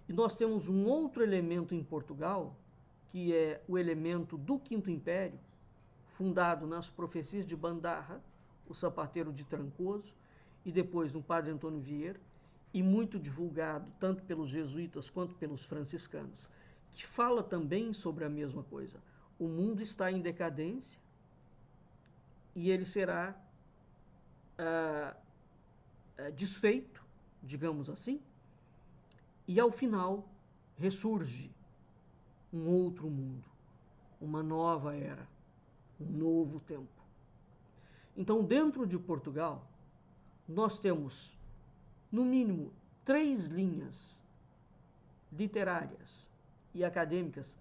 S1: E nós temos um outro elemento em Portugal, que é o elemento do Quinto Império, fundado nas profecias de Bandarra, o sapateiro de Trancoso, e depois no Padre Antônio Vieira, e muito divulgado tanto pelos jesuítas quanto pelos franciscanos, que fala também sobre a mesma coisa. O mundo está em decadência e ele será desfeito, digamos assim, e ao final ressurge um outro mundo, uma nova era, um novo tempo. Então, dentro de Portugal, nós temos, no mínimo, 3 linhas literárias e acadêmicas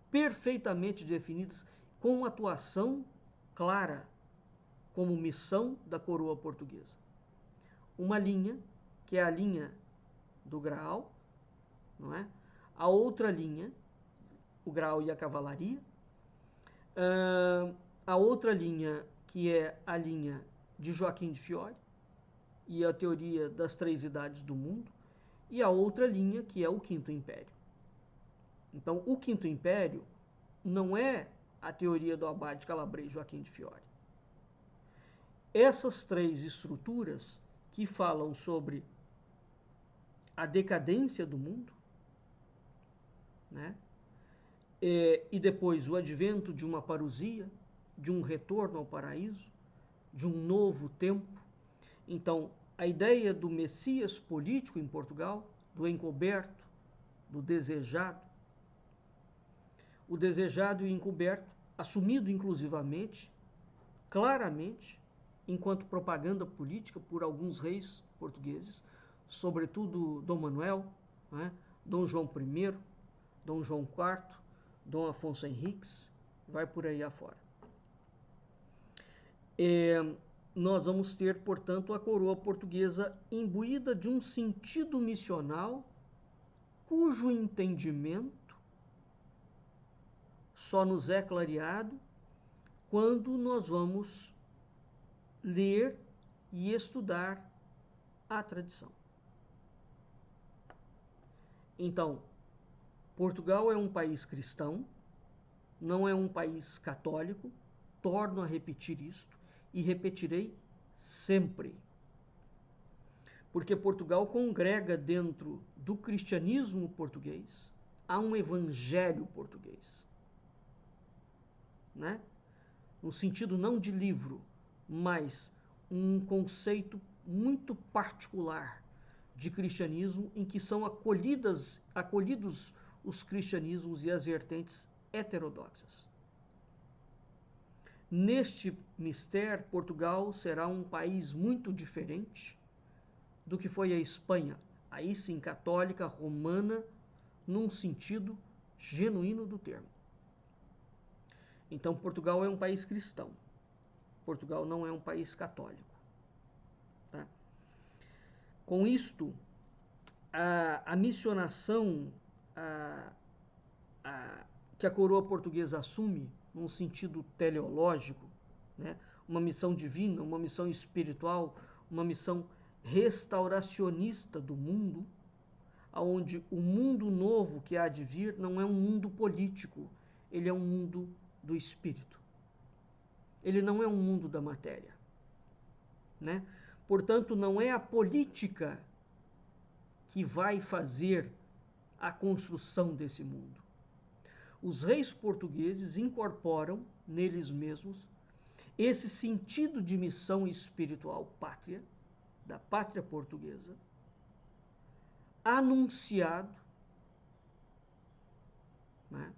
S1: perfeitamente definidas, com atuação clara como missão da coroa portuguesa. Uma linha, que é a linha do Graal, não é? A outra linha, o Graal e a cavalaria. A outra linha, que é a linha de Joaquim de Fiore e a teoria das 3 idades do mundo. E a outra linha, que é o Quinto Império. Então, o Quinto Império não é a teoria do abade calabres Joaquim de Fiore. Essas 3 estruturas que falam sobre a decadência do mundo, né? E depois o advento de uma parousia, de um retorno ao paraíso, de um novo tempo. Então, a ideia do Messias político em Portugal, do encoberto, do desejado, o desejado e o encoberto, assumido inclusivamente, claramente, enquanto propaganda política por alguns reis portugueses, sobretudo Dom Manuel, né? Dom João I, Dom João IV, Dom Afonso Henriques, vai por aí afora. Nós vamos ter, portanto, a coroa portuguesa imbuída de um sentido missional cujo entendimento só nos é clareado quando nós vamos ler e estudar a tradição. Então, Portugal é um país cristão, não é um país católico, torno a repetir isto e repetirei sempre. Porque Portugal congrega dentro do cristianismo português a um evangelho português, né? No sentido não de livro, mas um conceito muito particular de cristianismo em que são acolhidos os cristianismos e as vertentes heterodoxas. Neste mistério, Portugal será um país muito diferente do que foi a Espanha, aí sim católica, romana, num sentido genuíno do termo. Então, Portugal é um país cristão. Portugal não é um país católico. Tá? Com isto, a missionação que a coroa portuguesa assume, num sentido teleológico, né? Uma missão divina, uma missão espiritual, uma missão restauracionista do mundo, onde o mundo novo que há de vir não é um mundo político, ele é um mundo do espírito. Ele não é um mundo da matéria, né? Portanto, não é a política que vai fazer a construção desse mundo. Os reis portugueses incorporam neles mesmos esse sentido de missão espiritual pátria, da pátria portuguesa, anunciado, né,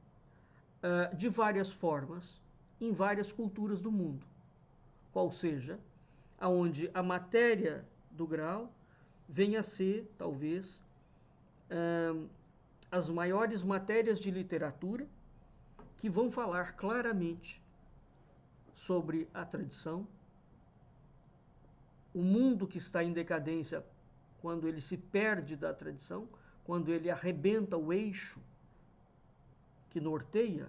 S1: de várias formas, em várias culturas do mundo. Qual seja, aonde a matéria do grau venha a ser, talvez, as maiores matérias de literatura que vão falar claramente sobre a tradição, o mundo que está em decadência quando ele se perde da tradição, quando ele arrebenta o eixo que norteia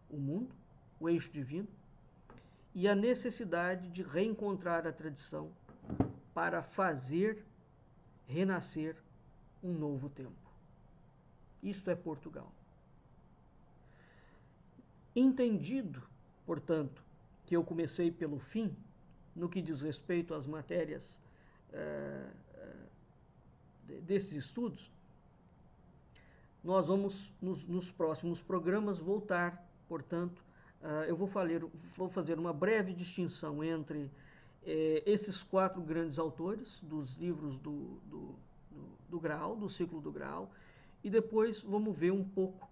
S1: o mundo, o eixo divino, e a necessidade de reencontrar a tradição para fazer renascer um novo tempo. Isto é Portugal. Entendido, portanto, que eu comecei pelo fim, no que diz respeito às matérias desses estudos, nós vamos, nos próximos programas, voltar, portanto, eu vou fazer uma breve distinção entre esses 4 grandes autores dos livros do Graal, do ciclo do Graal, e depois vamos ver um pouco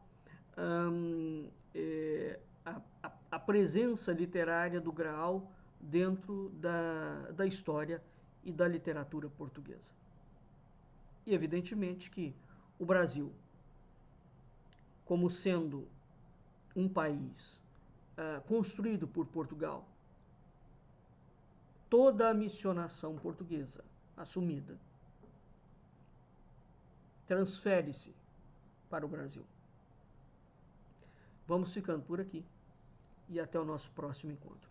S1: a presença literária do Graal dentro da história e da literatura portuguesa. E evidentemente que o Brasil, como sendo um país construído por Portugal, toda a missionação portuguesa assumida transfere-se para o Brasil. Vamos ficando por aqui e até o nosso próximo encontro.